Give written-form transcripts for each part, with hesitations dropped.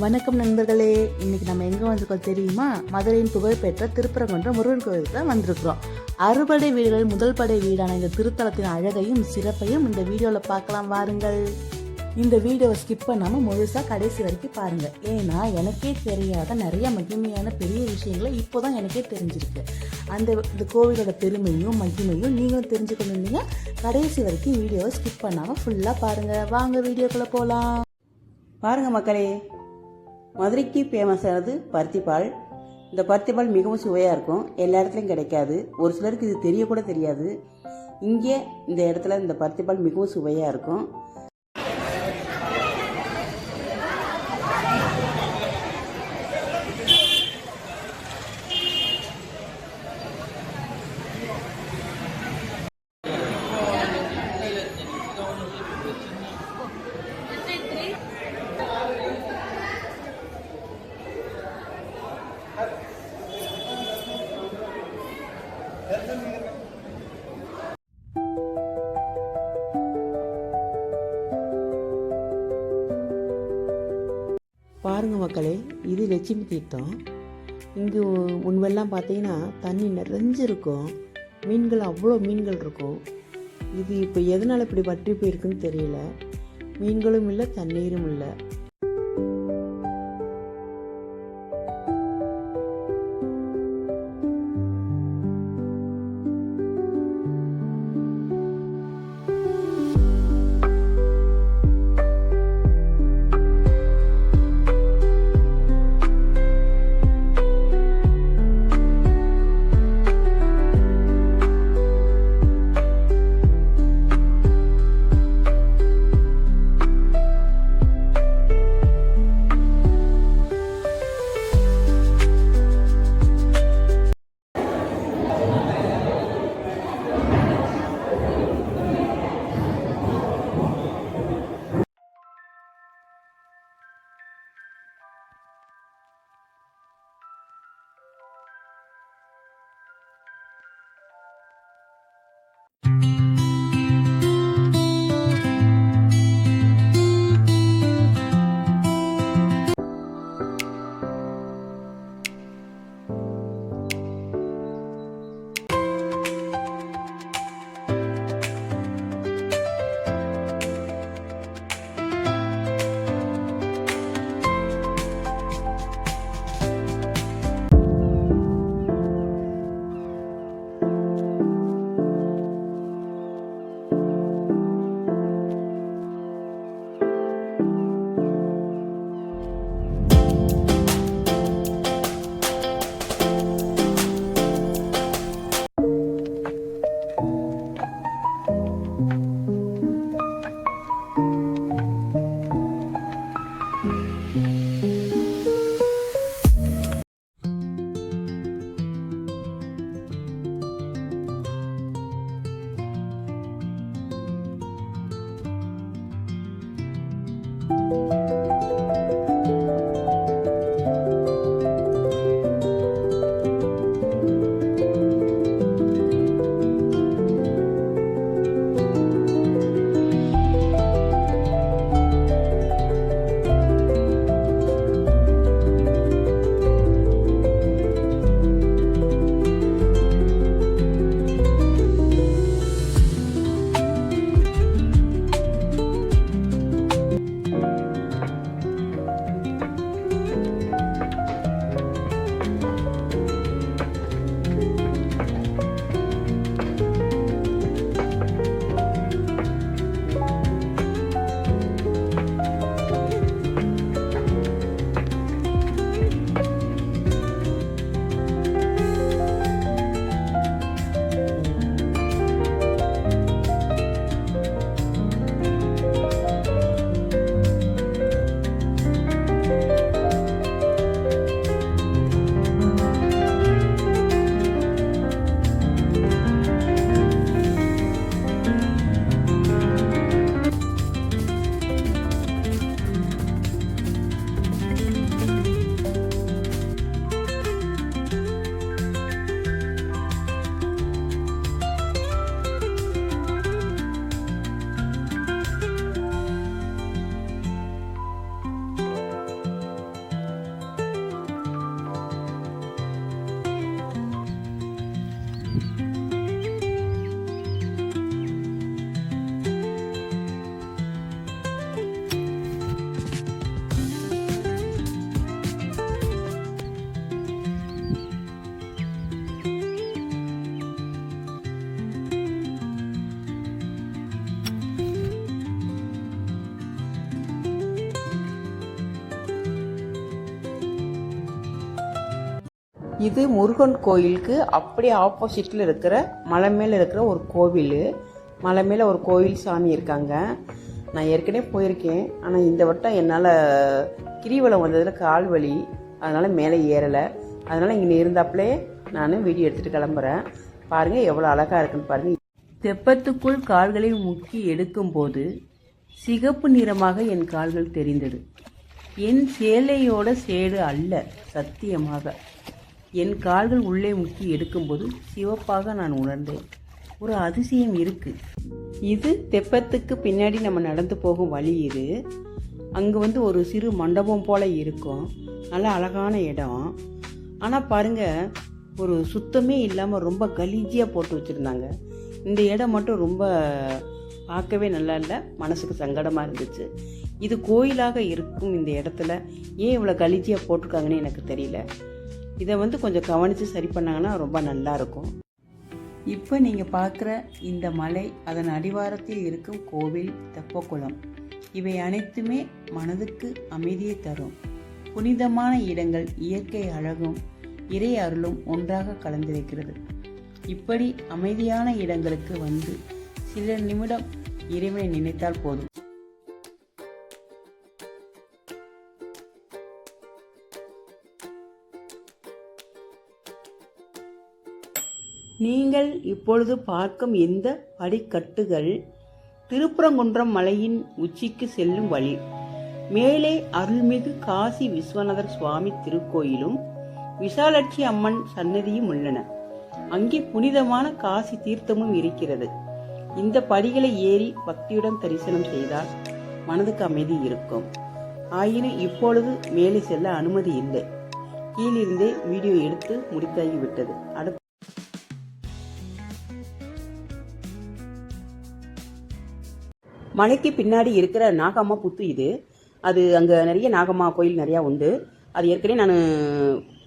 வணக்கம் நண்பர்களே, இன்னைக்கு நம்ம எங்கே வந்திருக்கோம் தெரியுமா? மதுரையின் புகழ்பெற்ற திருப்பரங்குன்றம் முருகன் கோயிலுக்கு தான் வந்திருக்கிறோம். அறுபடை வீடுகளில் முதல் படை வீடான இந்த திருத்தலத்தின் அழகையும் சிறப்பையும் இந்த வீடியோவில் பார்க்கலாம் வாருங்கள். இந்த வீடியோவை ஸ்கிப் பண்ணாமல் முழுசாக கடைசி வரைக்கும் பாருங்கள். ஏன்னா எனக்கே தெரியாத நிறைய மகிமையான பெரிய விஷயங்களை இப்போதான் எனக்கே தெரிஞ்சிருக்கு. இந்த கோவிலோட பெருமையும் மகிமையும் நீங்களும் தெரிஞ்சுக்கணுன்னீங்க. கடைசி வரைக்கும் வீடியோவை ஸ்கிப் பண்ணாமல் ஃபுல்லாக பாருங்கள். வாங்க வீடியோக்குள்ளே போகலாம். பாருங்கள் மக்களே, மதுரைக்கு ஃபேமஸானது பருத்திப்பால். இந்த பருத்திப்பால் மிகவும் சுவையாக இருக்கும். எல்லா இடத்துலையும் கிடைக்காது. ஒரு சிலருக்கு இது தெரியக்கூட தெரியாது. இங்கே இந்த இடத்துல இந்த பருத்திப்பால் மிகவும் சுவையாக இருக்கும். பாருங்க மக்களே, இது லட்சுமி தீர்த்தம். இங்கு முன்பெல்லாம் பார்த்தீங்கன்னா தண்ணி நிறைஞ்சிருக்கும். மீன்கள் அவ்வளோ மீன்கள் இருக்கும். இது இப்போ எதனால் இப்படி வற்றி போயிருக்குன்னு தெரியல. மீன்களும் இல்லை, தண்ணீரும் இல்லை. இது முருகன் கோயிலுக்கு அப்படியே ஆப்போசிட்டில் இருக்கிற மலை மேலே இருக்கிற ஒரு கோவில். மலை மேலே ஒரு கோவில் சாமி இருக்காங்க. நான் ஏற்கனவே போயிருக்கேன். ஆனால் இந்த வட்டம் என்னால் கிரிவலம் வந்ததில் கால் வலி, அதனால் மேலே ஏறலை. அதனால் இங்கே இருந்தாப்புலே நான் வீடியோ எடுத்துகிட்டு கிளம்புறேன். பாருங்கள் எவ்வளோ அழகாக இருக்குன்னு பாருங்கள். தெப்பத்துக்குள் கால்களை முக்கி எடுக்கும்போது சிகப்பு நிறமாக என் கால்கள் தெரிந்தது. என் சேலையோட சேடு அல்ல, சத்தியமாக. என் கால்கள் உள்ளே முக்கி எடுக்கும்போது சிவப்பாக நான் உணர்ந்தேன். ஒரு அதிசயம் இருக்கு. இது தெப்பத்துக்கு பின்னாடி நம்ம நடந்து போகும் வழி. இது அங்கே ஒரு சிறு மண்டபம் போல இருக்கும். நல்ல அழகான இடம். ஆனால் பாருங்க, ஒரு சுத்தமே இல்லாமல் ரொம்ப கலீஜியாக போட்டு வச்சுருந்தாங்க. இந்த இடம் மட்டும் ரொம்ப பார்க்கவே நல்லா இல்லை, மனசுக்கு சங்கடமாக இருந்துச்சு. இது கோயிலாக இருக்கும் இந்த இடத்துல ஏன் இவ்வளோ கலீஜியாக போட்டிருக்காங்கன்னு எனக்கு தெரியல. இதை கொஞ்சம் கவனித்து சரி பண்ணாங்கன்னா ரொம்ப நல்லாயிருக்கும். இப்போ நீங்கள் பார்க்குற இந்த மலை, அதன் அடிவாரத்தில் இருக்கும் கோவில், தெப்பக்குளம், இவை அனைத்துமே மனதுக்கு அமைதியை தரும் புனிதமான இடங்கள். இயற்கை அழகும் இறை அருளும் ஒன்றாக கலந்திருக்கிறது. இப்படி அமைதியான இடங்களுக்கு வந்து சில நிமிடம் இறைவனை நினைத்தால் போதும். நீங்கள் இப்பொழுது பார்க்கும் இந்த படிக்கட்டுகள் திருப்பரங்குன்றம் மலையின் உச்சிக்கு செல்லும் வழி. மேலே அருள்மிகு காசி விஸ்வநாதர் சுவாமி திருக்கோயிலும் விசாலாட்சி அம்மன் சன்னதியும் உள்ளன. அங்கே புனிதமான காசி தீர்த்தமும் இருக்கிறது. இந்த படிகளை ஏறி பக்தியுடன் தரிசனம் செய்தால் மனதுக்கு அமைதி இருக்கும். ஆயினும் இப்பொழுது மேலே செல்ல அனுமதி இல்லை. கீழிருந்தே வீடியோ எடுத்து முடித்தாகிவிட்டது. அடுத்து மலைக்கு பின்னாடி இருக்கிற நாகம்மா புத்து. இது அது அங்கே நிறைய நாகம்மா கோயில் நிறையா உண்டு. அது ஏற்கனவே நான்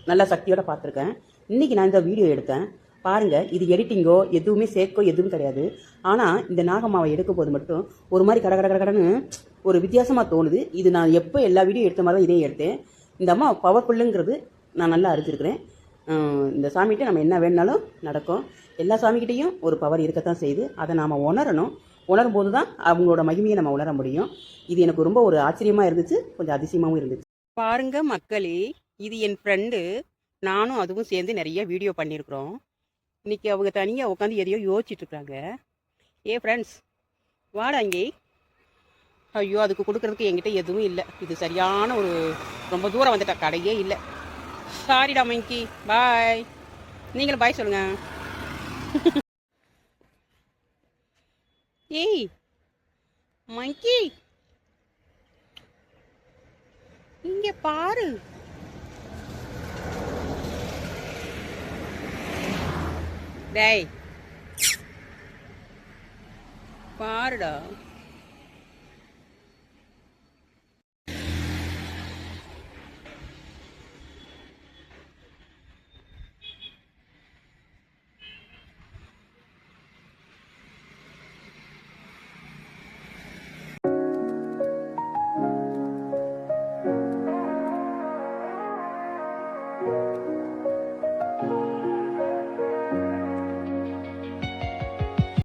நல்ல சக்தியோட பார்த்துருக்கேன். இன்னைக்கு நான் இந்த வீடியோ எடுத்தேன். பாருங்க, இது எடிட்டிங்கோ எதுவுமே சேர்க்கோ எதுவும் கிடையாது. ஆனால் இந்த நாகம்மாவை எடுக்கும் போது மட்டும் ஒரு மாதிரி கடன்னு ஒரு வித்தியாசமாக தோணுது. இது நான் எப்போ எல்லா வீடியோ எடுத்த மாதிரி தான் இதே எடுத்தேன். இந்த அம்மா பவர்ஃபுல்லுங்கிறது நான் நல்லா அறிஞ்சிருக்கிறேன். இந்த சாமிகிட்ட நம்ம என்ன வேணுனாலும் நடக்கும். எல்லா சாமிகிட்டையும் ஒரு பவர் இருக்கத்தான் செய்யுது. அதை நாம் உணரணும். உணரும் போது தான் அவங்களோட மகிமையை நம்ம உணர முடியும். இது எனக்கு ரொம்ப ஒரு ஆச்சரியமாக இருந்துச்சு, கொஞ்சம் அதிசயமாகவும் இருந்துச்சு. பாருங்க மக்களே, இது என் ஃப்ரெண்டு. நானும் அதுவும் சேர்ந்து நிறைய வீடியோ பண்ணியிருக்கிறோம். இன்னைக்கு அவங்க தனியாக உட்காந்து எதையோ யோசிச்சுட்டு இருக்காங்க. ஏ ஃப்ரெண்ட்ஸ், வாடா இங்கே. ஐயோ, அதுக்கு கொடுக்கறதுக்கு என்கிட்ட எதுவும் இல்லை. இது சரியான ஒரு ரொம்ப தூரம் வந்துட்டா, கடையே இல்லை. சாரிடா மங்கி, பாய். நீங்களும் பாய் சொல்லுங்க. ஏய் மங்கி, இங்க பாரு. டேய் பாருடா.